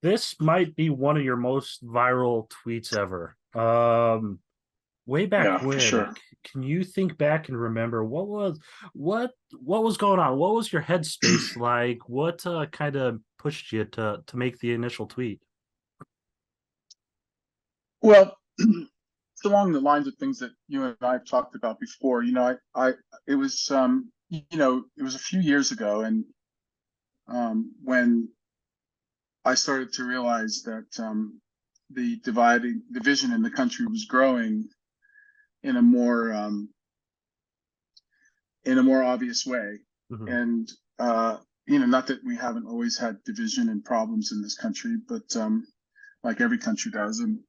This might be one of your most viral tweets ever. Way back Yeah, for when, sure. can you think back and remember what was going on? What was your headspace like? What kind of pushed you to make the initial tweet? Well, it's along the lines of things that you and I have talked about before. It was, it was a few years ago, and when I started to realize that the division in the country was growing in a more obvious way, Mhm. and not that we haven't always had division and problems in this country, but like every country does, and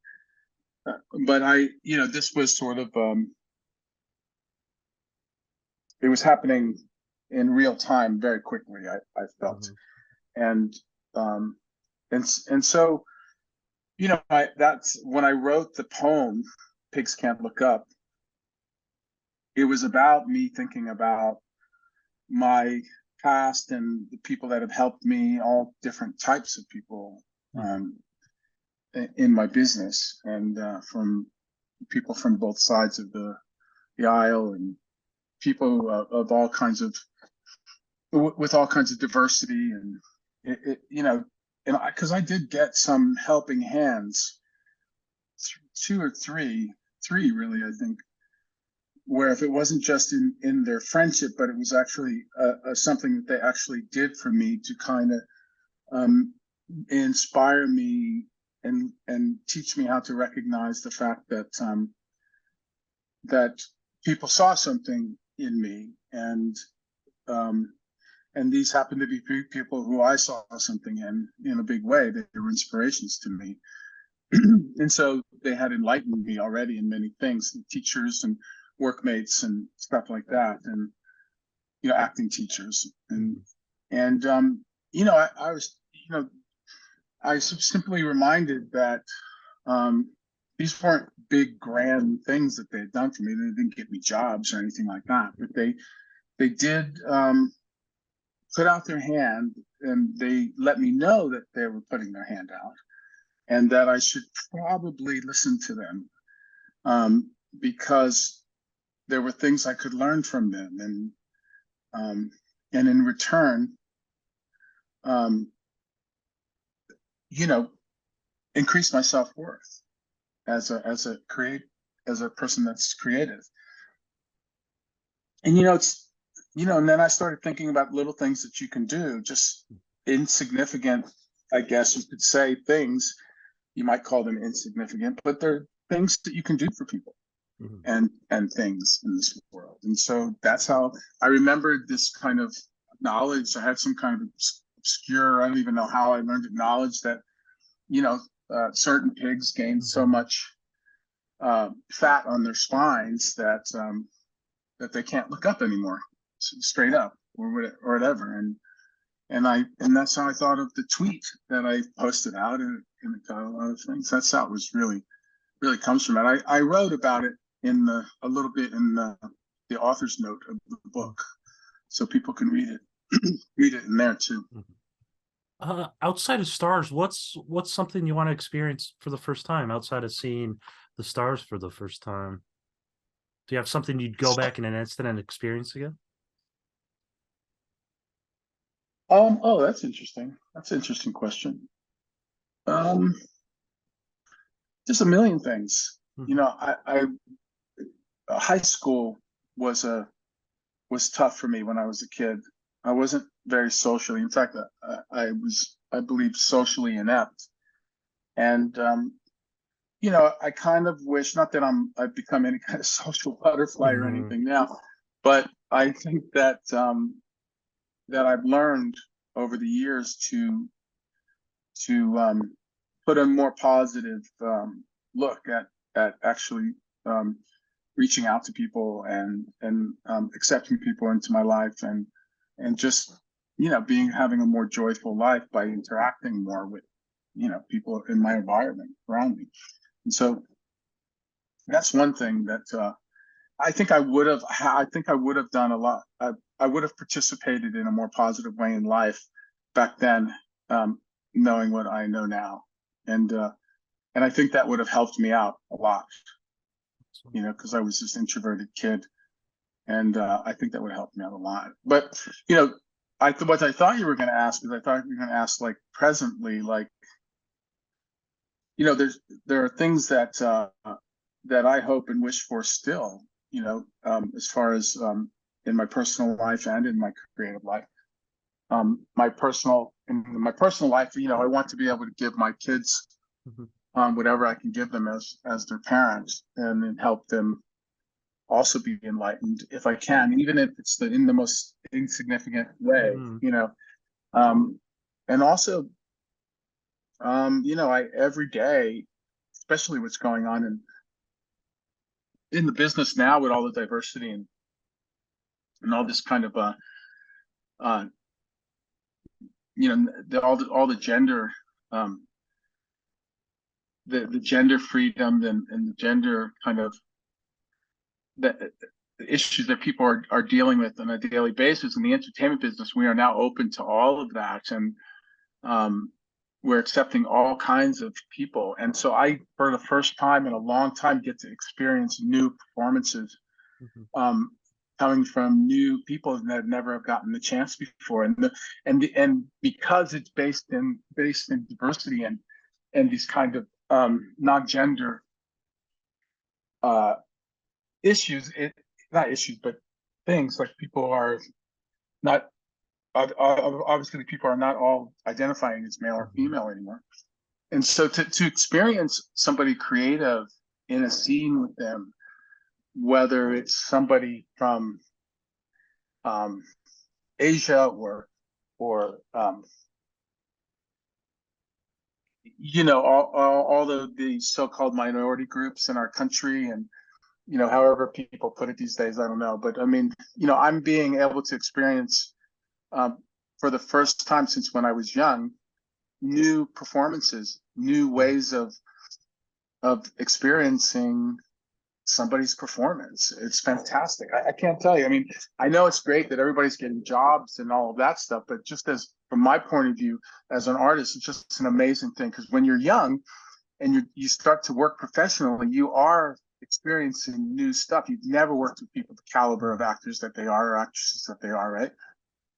but this was sort of it was happening in real time very quickly. I felt, Mhm. and um, and so that's when I wrote the poem "Pigs Can't Look Up." It was about me thinking about my past and the people that have helped me, all different types of people Mhm. um, in my business, and from people from both sides of the aisle, and people of all kinds of with all kinds of diversity, and and because I did get some helping hands, two or three really, I think, where if it wasn't just in their friendship, but it was actually something that they actually did for me to kind of um, inspire me and teach me how to recognize the fact that people saw something in me, um, and these happened to be people who I saw something in a big way. They were inspirations to me, and so they had enlightened me already in many things, teachers and workmates and stuff like that, and acting teachers, Mhm. and I was I simply reminded that um, these weren't big grand things that they had done for me. They didn't get me jobs or anything like that, but they did put out their hand, and they let me know that they were putting their hand out, and that I should probably listen to them, because there were things I could learn from them, um, and in return, um, you know, increase my self worth as a person that's creative. And and then I started thinking about little things that you can do, just insignificant, I guess you could say, things. You might call them insignificant, but they're things that you can do for people Mhm. and things in this world. And so that's how I remembered this kind of knowledge. I had some kind of obscure, I don't even know how I learned it, knowledge that, you know, certain pigs gain so Mhm. much fat on their spines that they can't look up anymore, straight up or whatever. And that's how I thought of the tweet that I posted out, and it got a lot of things. That's how it was really comes from it. I wrote about it in a little bit in the author's note of the Mhm. book, so people can read it read it in there too. Mhm. Outside of stars, what's something you want to experience for the first time outside of seeing the stars for the first time? Do you have something you'd go back in an instant and experience again? Oh, that's interesting. That's an interesting question. Um, just a million things. Mhm. I high school was a was tough for me when I was a kid. I wasn't very socially. In fact, I was, I believe, socially inept. And I kind of wish, not that I've become any kind of social butterfly or Mhm. anything now, but I think that I've learned over the years to put a more positive look at actually reaching out to people and accepting people into my life, and just being having a more joyful life by interacting more with people in my environment around me. And so that's one thing that I think I would have done a lot. I would have participated in a more positive way in life back then, knowing what I know now. And I think that would have helped me out a lot, you know, because I was this introverted kid. And I think that would help me out a lot. But, you know, what I thought you were going to ask is I thought you were going to ask, like, presently, like, you know, there are things that that I hope and wish for still, you know, as far as in my personal life and in my creative life. In my personal life, you know, I want to be able to give my kids whatever I can give them as their parents, and then help them also be enlightened if I can, even if it's in the most insignificant way, you know. And also, you know, I every day, especially what's going on in the business now with all the diversity and all this kind of you know, all the gender the gender freedom and the gender kind of the issues that people are dealing with on a daily basis in the entertainment business. We are now open to all of that, and we're accepting all kinds of people. And so I, for the first time in a long time, get to experience new performances coming from new people that never have gotten the chance before. And because it's based in diversity and these kind of non-gender issues, not issues, but things like people are not, obviously people are not all identifying as male or female anymore. And so to experience somebody creative in a scene with them, whether it's somebody from Asia or you know, all the so-called minority groups in our country, and you know, however people put it these days, I don't know. But I mean, you know, I'm being able to experience for the first time since when I was young, new performances, new ways of experiencing somebody's performance. It's fantastic. I can't tell you. I mean, I know it's great that everybody's getting jobs and all of that stuff, but just as from my point of view as an artist, it's just an amazing thing, because when you're young and you start to work professionally, you are experiencing new stuff. You've never worked with people the caliber of actors that they are, or actresses that they are, right?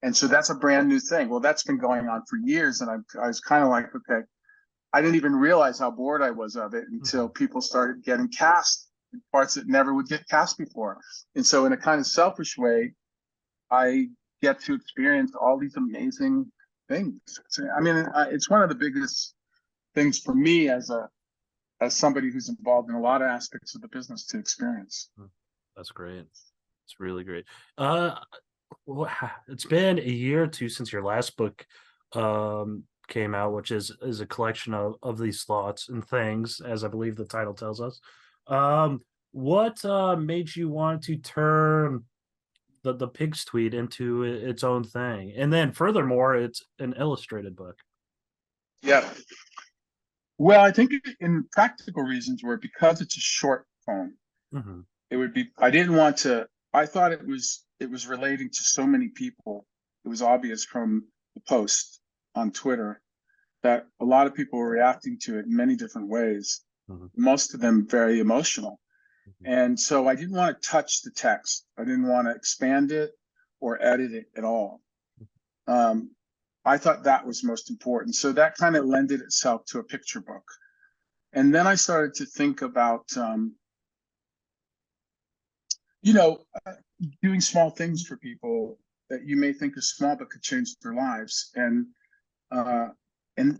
And so that's a brand new thing. Well, that's been going on for years, and I was kind of like, okay, I didn't even realize how bored I was of it until people started getting cast in parts that never would get cast before. And so in a kind of selfish way, I get to experience all these amazing things. I mean, it's one of the biggest things for me as somebody who's involved in a lot of aspects of the business to experience. That's great. It's really great. It's been a year or two since your last book came out, which is a collection of these thoughts and things, as I believe the title tells us. What made you want to turn the pig's tweet into its own thing? And then furthermore, it's an illustrated book. Yeah. Well, I think in practical reasons were because it's a short poem. It would be, I didn't want to, I thought it was relating to so many people. It was obvious from the post on Twitter that a lot of people were reacting to it in many different ways, most of them very emotional. And so I didn't want to touch the text. I didn't want to expand it or edit it at all. I thought that was most important. So that kind of lended itself to a picture book. And then I started to think about, you know, doing small things for people that you may think is small but could change their lives. And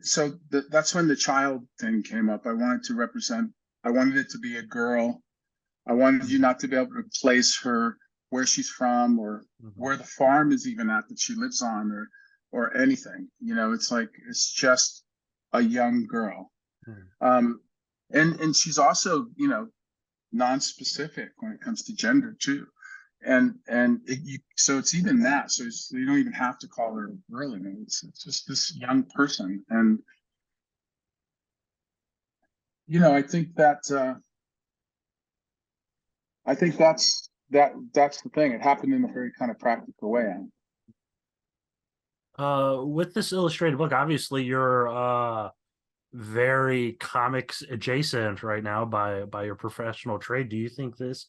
so that's when the child thing came up. I wanted it to be a girl. I wanted you not to be able to place her where she's from or where the farm is even at that she lives on or anything. You know, it's like, it's just a young girl. And she's also, you know, non-specific when it comes to gender too. So it's even that. So you don't even have to call her a girl. It's just this young person. And, you know, I think that's the thing. It happened in a very kind of practical way. With this illustrated book, obviously you're very comics adjacent right now by your professional trade. Do you think this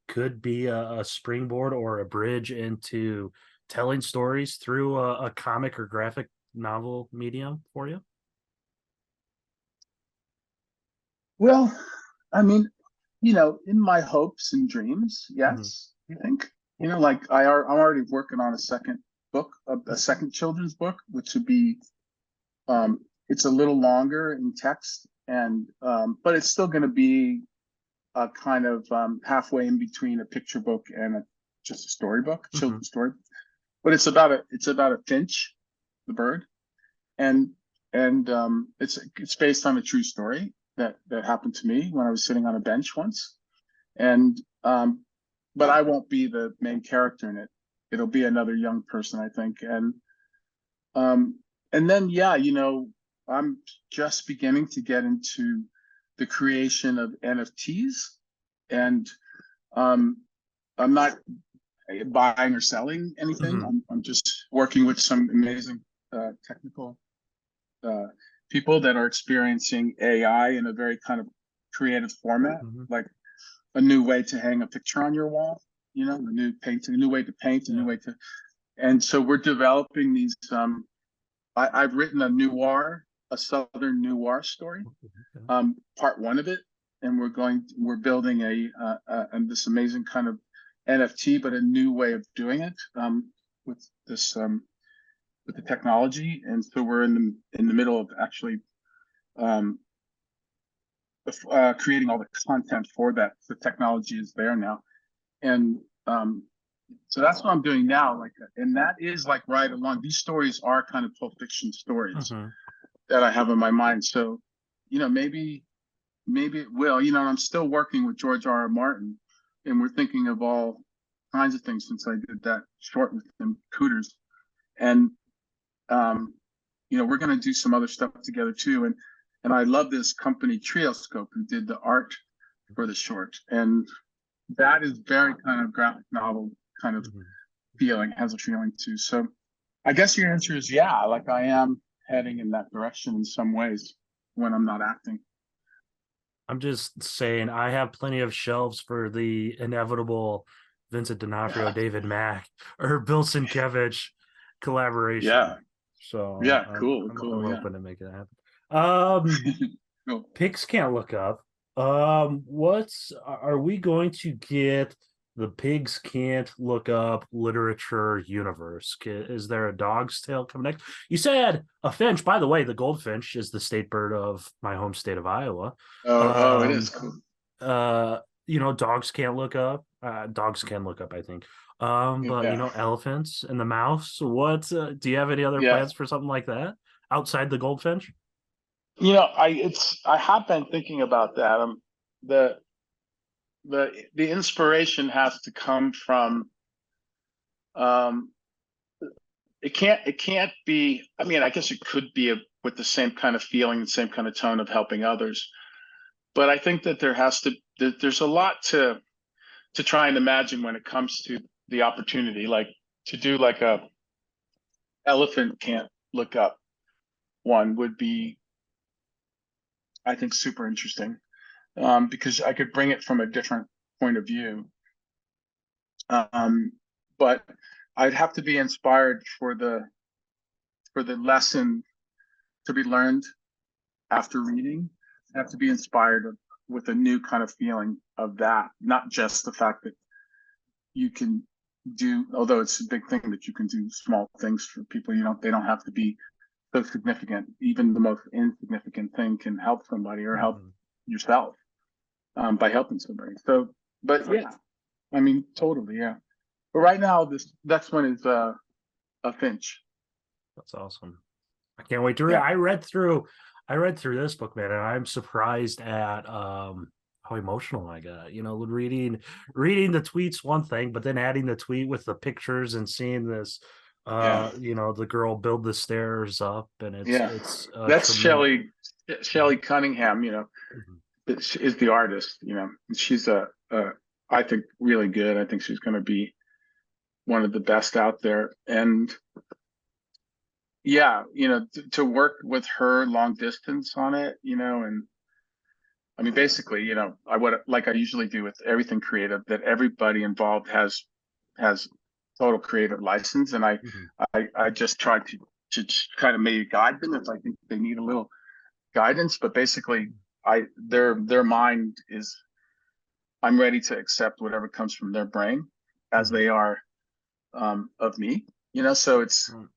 could be a springboard or a bridge into telling stories through a comic or graphic novel medium for you? Well, I mean, in my hopes and dreams, Mhm. yes, I think. Like I'm already working on a second book, a second children's book, which would be it's a little longer in text, and but it's still going to be a kind of halfway in between a picture book and just a storybook, Mhm. children's story. But it's about a finch, the bird, and it's based on a true story that happened to me when I was sitting on a bench once, and but I won't be the main character in it. It'll be another young person, I think, um, and then yeah, I'm just beginning to get into the creation of NFTs, and um, I'm not buying or selling anything. Mhm. I'm just working with some amazing technical uh, people that are experiencing AI in a very kind of creative format, Mhm. like a new way to hang a picture on your wall, a new painting, a new way to paint, a new Yeah. way to. And so we're developing these. I've written a Southern noir story, Okay. part one of it, and we're building this amazing kind of NFT, but a new way of doing it with this with the technology. And so we're in the middle of actually um, creating all the content for that. The technology is there now, and so that's what I'm doing now. Like, and that is like right along. These stories are kind of Pulp Fiction stories Mhm. that I have in my mind. So, maybe it will. I'm still working with George R. R. Martin, and we're thinking of all kinds of things since I did that short with him, Cooters, and um, we're going to do some other stuff together too. And I love this company Trioscope who did the art for the short, and that is very kind of graphic novel kind of Mhm. feeling, has a feeling too. So I guess your answer is yeah, like I am heading in that direction in some ways when I'm not acting. I'm just saying, I have plenty of shelves for the inevitable Vincent D'Onofrio, David Mack, or Bill Sienkiewicz collaboration. Yeah. So Yeah. Cool. I'm Cool. Yeah. hoping to make it happen. Um, Cool. Pigs can't look up. What's are we going to get the pigs can't look up literature universe? Is there a dog's tale coming next? You said a finch. By the way, the goldfinch is the state bird of my home state of Iowa. Oh, it is Um, cool. dogs can't look up. Dogs can look up, I think. But Yeah. elephants and the mouse. What do you have any other Yeah. plans for something like that outside the goldfinch? I have been thinking about that. The the inspiration has to come from um it can't be. I mean, I guess it could be with the same kind of feeling, the same kind of tone of helping others. But I think that there's a lot to try and imagine when it comes to the opportunity, like to do like a elephant can't look up one would be, I think, super interesting, because I could bring it from a different point of view. Um, but I'd have to be inspired for the lesson to be learned after reading. I have to be inspired with a new kind of feeling of that, not just the fact that you can do, although it's a big thing that you can do small things for people. They don't have to be so significant. Even the most insignificant thing can help somebody or help Mhm. yourself by helping somebody. So, but yeah, I mean, totally, yeah. But right now, this next one is a Finch. That's awesome. I can't wait to read. Yeah, I read through this book, man, and I'm surprised at how emotional I got. Reading the tweets one thing, but then adding the tweet with the pictures and seeing this yeah, the girl build the stairs up, and it's yeah. it's That's tremendous. Shelley Cunningham. Is the artist. She's I think really good. I think she's going to be one of the best out there. And yeah, to work with her long distance on it, and I mean, basically, I would like I usually do with everything creative, that everybody involved has total creative license, and Mhm. I just try to kind of maybe guide them if I think they need a little guidance, but basically, their mind is I'm ready to accept whatever comes from their brain as Mhm. they are of me, so Mm.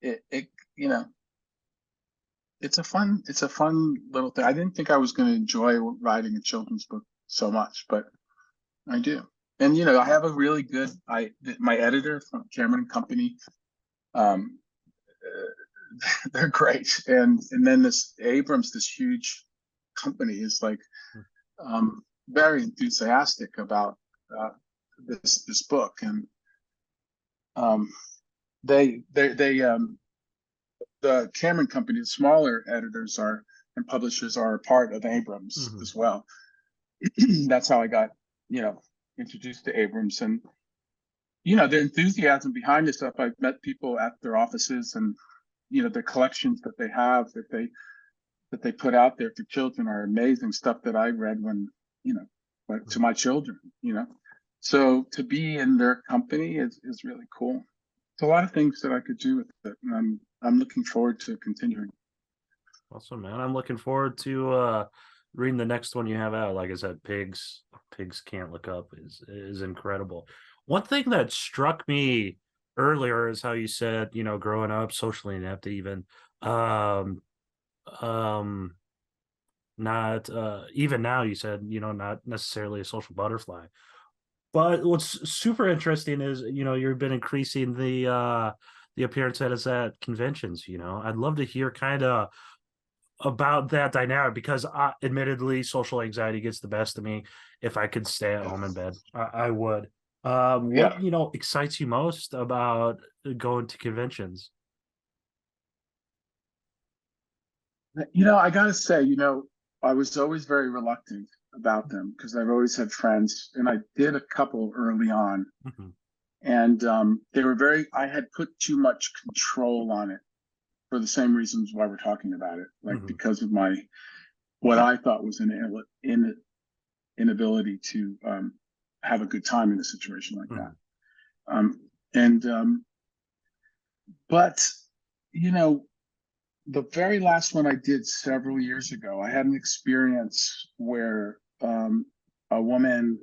it you know it's a fun little thing. I didn't think I was going to enjoy writing a children's book so much, but I do. And I have a really good my editor from Cameron and Company. Um, they're great, and then this Abrams, this huge company, is like very enthusiastic about uh, this book, and um, they the Cameron Company, the smaller editors are and publishers are a part of Abrams Mhm. as well. That's how I got, you know, introduced to Abrams, and the enthusiasm behind this stuff. I've met people at their offices, and the collections that they have that they put out there for children are amazing stuff that I read when but to Mhm. my children. So to be in their company is really cool. It's a lot of things that I could do with it, and I'm looking forward to continuing. Awesome, man. I'm looking forward to reading the next one you have out. Like I said, Pigs Can't Look Up is incredible. One thing that struck me earlier is how you said, growing up socially inept even. Um um not even now you said, not necessarily a social butterfly. But what's super interesting is, you've been increasing the appearance that is at conventions, I'd love to hear kind of about that dynamic because admittedly social anxiety gets the best of me. If I could stay at home in bed, I would. What Yeah, excites you most about going to conventions? I gotta say, I was always very reluctant about them because I've always had friends, and I did a couple early on, Mhm. and they were very. I had put too much control on it for the same reasons why we're talking about it, like Mhm. because of my what I thought was an inability to have a good time in a situation like that. Mhm. Um, and but you know, the very last one I did several years ago, I had an experience where a woman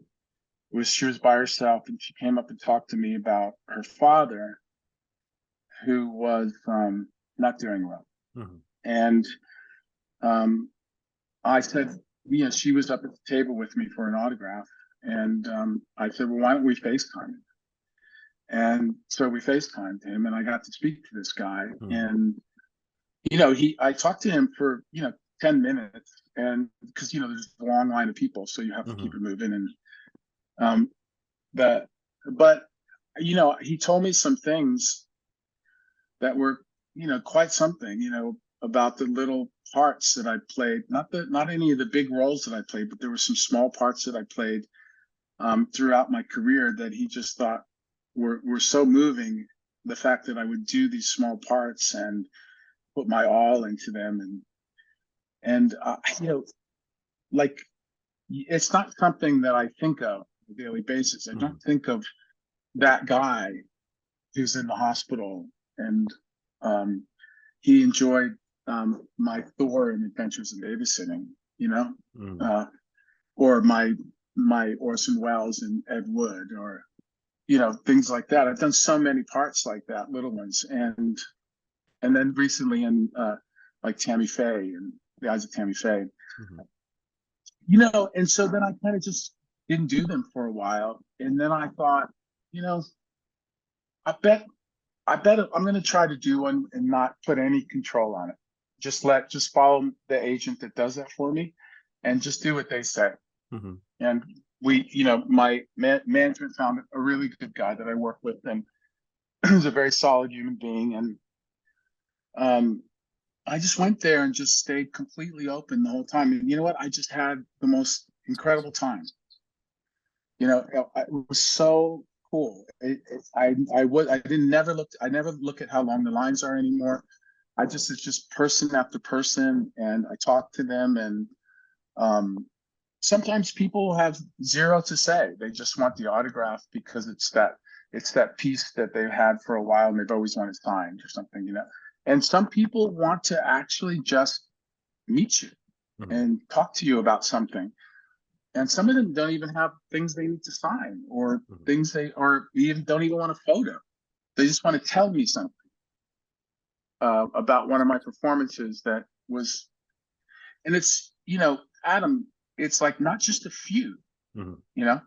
she was by herself, and she came up and talked to me about her father who was not doing well. Mhm. And um, I said, she was up at the table with me for an autograph. And I said, well, why don't we FaceTime? And so we FaceTimed him, and I got to speak to this guy. Mhm. And, I talked to him for, 10 minutes. And because, there's a long line of people, so you have to keep Mhm. it moving. And um, that, but, he told me some things that were, quite something, about the little parts that I played, not any of the big roles that I played, but there were some small parts that I played throughout my career that he just thought were so moving. The fact that I would do these small parts and put my all into them, and like it's not something that I think of on a daily basis. I Mhm. don't think of that guy who's in the hospital, and um, he enjoyed my Thor and Adventures in Babysitting, Mhm. uh, or my Orson Welles and Ed Wood, or things like that. I've done so many parts like that, little ones, and then recently in like Tammy Faye and The Eyes of Tammy Faye, Mhm. and so then I kind of just didn't do them for a while, and then I thought, you know, I bet I bet I'm going to try to do one and not put any control on it. Just follow the agent that does that for me, and just do what they say. Mhm. And my management found a really good guy that I work with, and he's a very solid human being. And um, I just went there and just stayed completely open the whole time. And you know what? I just had the most That's awesome. incredible time. It was so. cool. I never look at how long the lines are anymore. It's just person after person, and I talk to them, and sometimes people have zero to say. They just want the autograph because it's that piece that they've had for a while and they've always wanted signed or something, you know. And some people want to actually just meet you and talk to you about something. And some of them don't even have things they need to sign, or things even don't even want a photo. They just want to tell me something about one of my performances that was, and it's, you know, Adam, it's like not just a few, you know,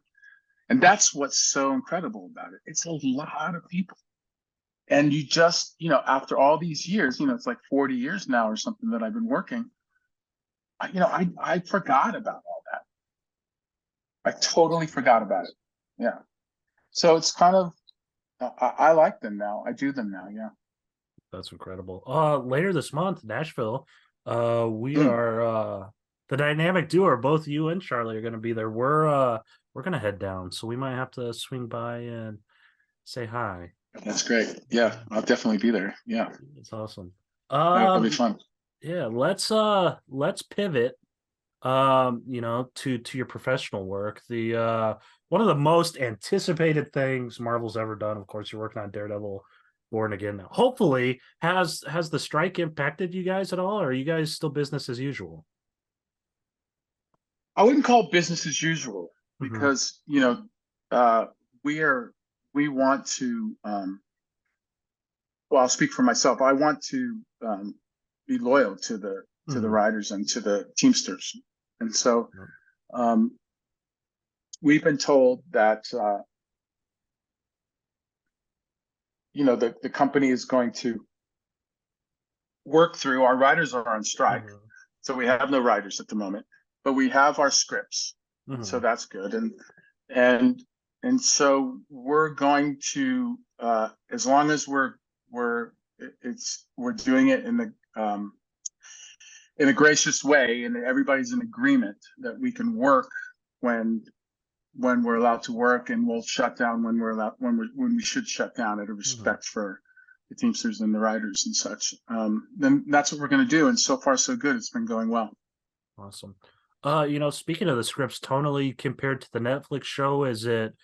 and that's what's so incredible about it. It's a lot of people. And you just, you know, after all these years, you know, it's like 40 years now or something that I've been working, I forgot about all that. I totally forgot about it. Yeah. So it's kind of, I like them now. I do them now. Yeah. That's incredible. Later this month, Nashville, we Mm. are the dynamic duo. Both you and Charlie are going to be there. We're going to head down, so we might have to swing by and say hi. That's great. Yeah, I'll definitely be there. Yeah, It's awesome. that'll be fun. Yeah, let's pivot. You know, to your professional work. The one of the most anticipated things Marvel's ever done. Of course, you're working on Daredevil Born Again now. Hopefully, has the strike impacted you guys at all, or are you guys still business as usual? I wouldn't call it business as usual because, you know, we want to, well, I'll speak for myself. I want to be loyal to the riders and to the Teamsters. And so we've been told that, you know, the company is going to work through, our riders are on strike. So we have no riders at the moment, but we have our scripts. So that's good. And so we're going to, as long as we're doing it in a gracious way, and everybody's in agreement that we can work when we're allowed to work, and we'll shut down when we should shut down out of respect for the Teamsters and the riders and such. Then that's what we're going to do. And so far, so good. It's been going well. Awesome. You know, speaking of the scripts, tonally compared to the Netflix show, is it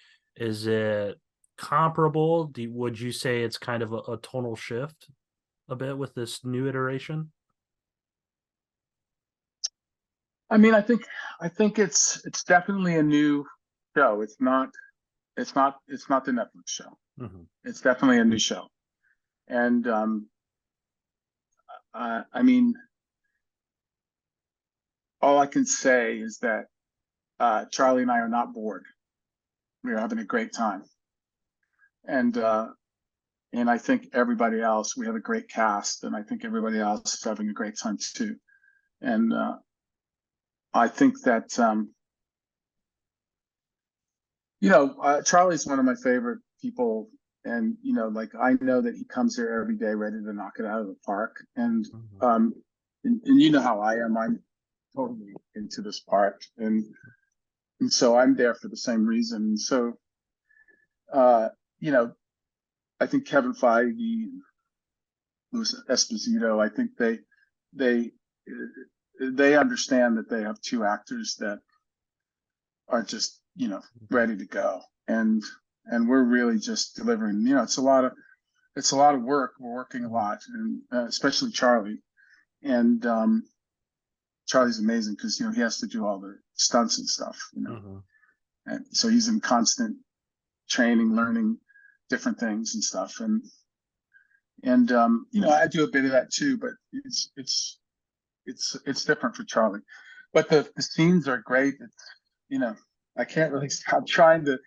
comparable? Would you say it's kind of a tonal shift a bit with this new iteration? I mean, I think it's definitely a new show. It's not the Netflix show. It's definitely a new show. And I mean, all I can say is that Charlie and I are not bored. We are having a great time. And I think everybody else, we have a great cast, and I think everybody else is having a great time too. And I think that, you know, Charlie's one of my favorite people. And, you know, like, I know that he comes here every day ready to knock it out of the park. And, and you know how I am. I'm totally into this part. And so I'm there for the same reason. So, you know, I think Kevin Feige and Louis Esposito, I think they understand that they have two actors that are just, you know, ready to go. And we're really just delivering. You know, it's a lot of work. We're working a lot, and especially Charlie. And Charlie's amazing because, you know, he has to do all the stunts and stuff, you know. And so he's in constant training, learning different things and stuff. And you know, I do a bit of that too, but it's different for Charlie. But the scenes are great. It's, you know, I can't really stop trying to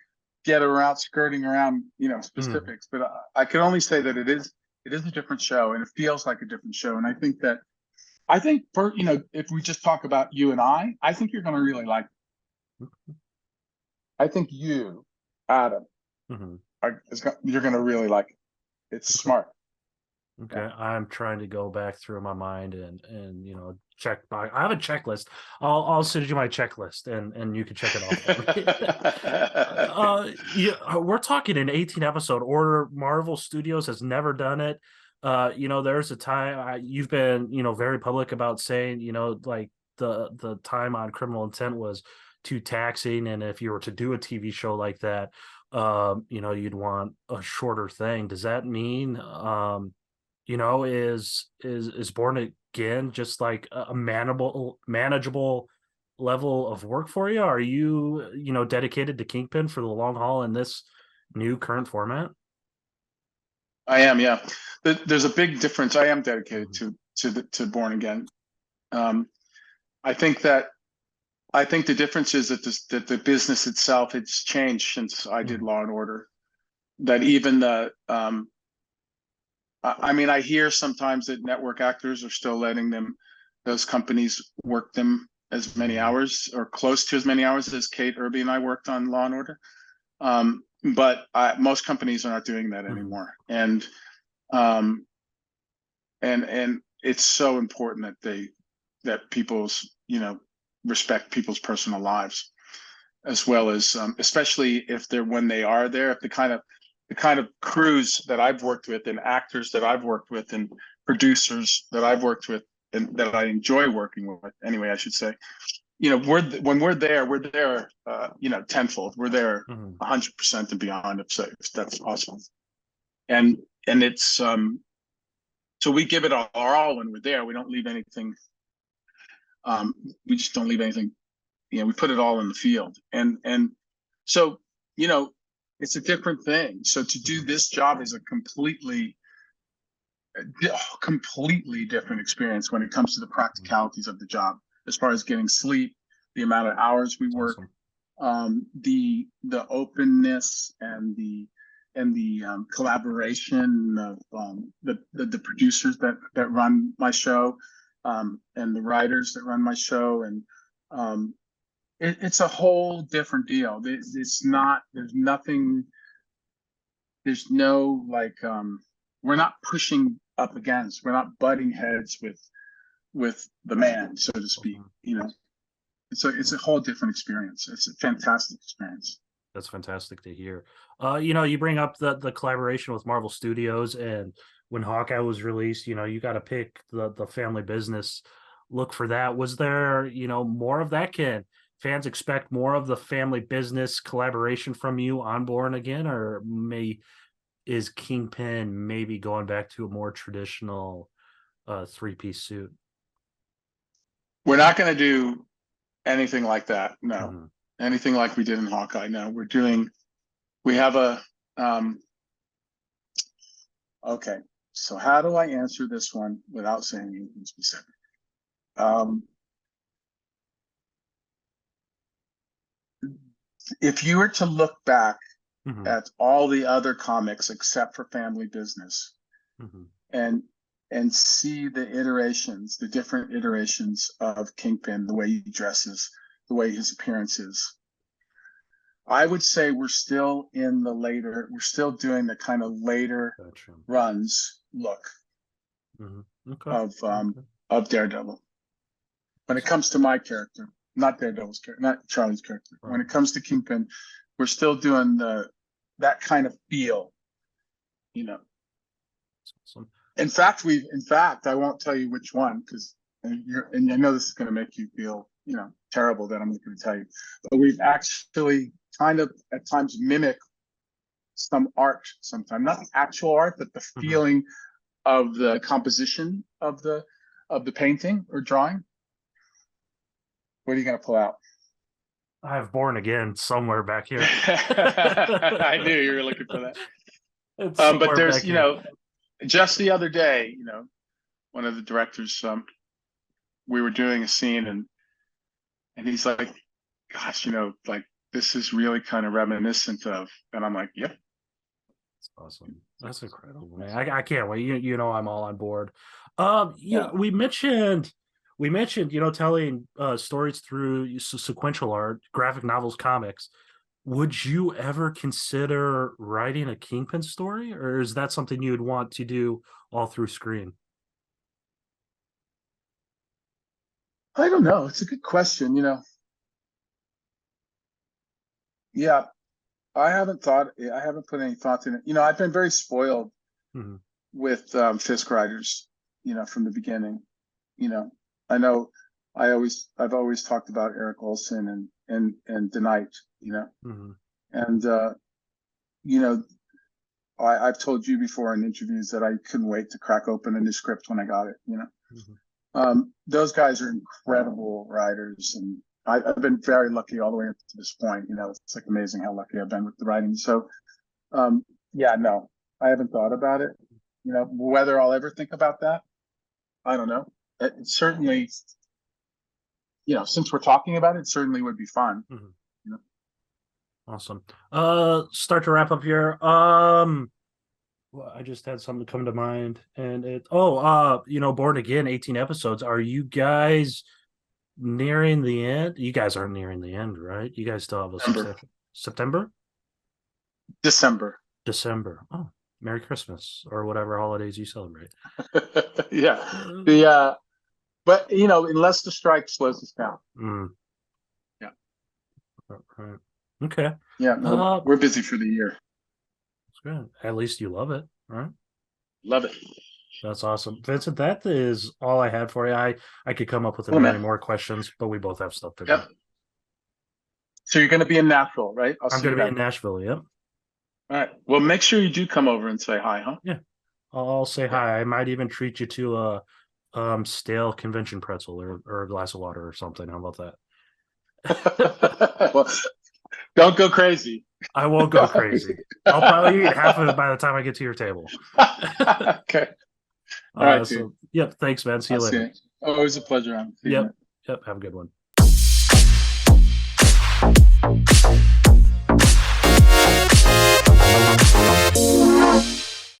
get around, skirting around, you know, specifics, but I can only say that it is a different show, and it feels like a different show. And I think for, you know, if we just talk about you and I think you're going to really like it. I think you, Adam, you're going to really like it. It's smart. Okay, Yeah. I'm trying to go back through my mind and check. I have a checklist. I'll send you my checklist and you can check it off for me. Yeah, we're talking an 18 episode order. Marvel Studios has never done it. There's a time you've been very public about saying like the time on Criminal Intent was too taxing, and if you were to do a TV show like that, you'd want a shorter thing. Does that mean is Born Again just like a manageable level of work for you? Are you dedicated to Kingpin for the long haul in this new current format? I am, yeah. There's a big difference. I am dedicated Mhm. to Born Again. Um, I think that I think the difference is that the business itself it's changed since I did Mhm. Law and Order. That even the I mean, I hear sometimes that network actors are still letting those companies work them as many Mhm. hours or close to as many hours as Kate Irby and I worked on Law and Order. But most companies are not doing that Mhm. anymore, um, and it's so important that people's respect people's personal lives as well as especially if they're when they are there if the kind of crews that I've worked with and actors that I've worked with and producers that I've worked with and that I enjoy working with anyway I should say when we're there tenfold we're there Mhm. 100% and beyond if that's possible and it's so we give it our all when we're there we don't leave anything we just don't leave anything we put it all in the field and so you know it's a different thing so to do Mhm. this job is a completely different experience when it comes to the Mhm. practicalities of the job as far as getting sleep the amount of hours we That's work awesome. the openness and the collaboration of the producers that run my show and the writers that run my show and um, it's a whole different deal. It's not. There's nothing. There's no like. We're not pushing up against. We're not butting heads with the man, so to speak. Awesome. It's a Awesome. whole different experience. It's a fantastic experience. That's fantastic to hear. You bring up the collaboration with Marvel Studios, and when Hawkeye was released, you got to pick the family business. Look for that. Was there, more of that? Can fans expect more of the family business collaboration from you on Born Again, or is Kingpin maybe going back to a more traditional three-piece suit? We're not going to do anything like that. No, Mhm. anything like we did in Hawkeye. No, we're doing. We have a. Um, okay, so how do I answer this one without saying anything specific? Um, if you were to look back Mhm. at all the other comics except for Family Business Mhm. and see the different iterations of Kingpin, the way he dresses, the way his appearance is. I would say we're still doing the kind of later Gotcha. runs look Mhm. Okay. of um, Okay. of Daredevil. When it comes to my character, not Daredevil's character, not Charlie's character. When Right. it comes to Kingpin, we're still doing that kind of feel, you know, That's awesome. in fact, I won't tell you which one because and I know this is going to make you feel, terrible that I'm not going to tell you, but we've actually kind of at times mimic some art, sometimes not the actual art, but the Mhm. feeling of the composition of the painting or drawing. What are you going to pull out? I have Born Again somewhere back here. I knew you were looking for that. It's But somewhere there's, back here. just the other day, one of the directors, we were doing a scene and he's like, gosh, like this is really kind of reminiscent of, and I'm like, yep. That's awesome. That's incredible, man. I can't wait. I'm all on board. Yeah. We mentioned telling stories through sequential art, graphic novels, comics. Would you ever consider writing a Kingpin story, or is that something you would want to do all through screen? I don't know. It's a good question. Yeah, I haven't thought. I haven't put any thought in it. I've been very spoiled Mhm. with Fisk writers. From the beginning. I know. I've always talked about Eric Olson and the Knight. Mhm. And you know, I've told you before in interviews that I couldn't wait to crack open a new script when I got it. Mhm. Those guys are incredible writers, and I've been very lucky all the way up to this point. It's like amazing how lucky I've been with the writing. So, yeah, no, I haven't thought about it. Whether I'll ever think about that, I don't know. It certainly, since we're talking about it, it certainly would be fun. Mhm. You know? Awesome. Start to wrap up here. Well, I just had something come to mind, and Born Again, 18 episodes. Are you guys nearing the end? You guys aren't nearing the end, right? You guys still have a September? December. December. Oh, Merry Christmas or whatever holidays you celebrate. Yeah. But unless the strike slows us down. Yeah. Right. Okay. Yeah. No, we're busy for the year. That's good. At least you love it, right? Love it. That's awesome, Vincent. That is all I had for you. I could come up with Cool, many man. more questions, but we both have stuff to do. Yep. So you're going to be in Nashville, right? I'm going to be in Nashville. Yep. All right. Well, make sure you do come over and say hi, huh? Yeah. I'll say hi. I might even treat you to a stale convention pretzel or a glass of water or something. How about that? Well, don't go crazy. I won't go crazy. I'll probably eat half of it by the time I get to your table. Okay. All right. So, yep. Thanks, man. See you later. Always a pleasure. Yep. Have a good one.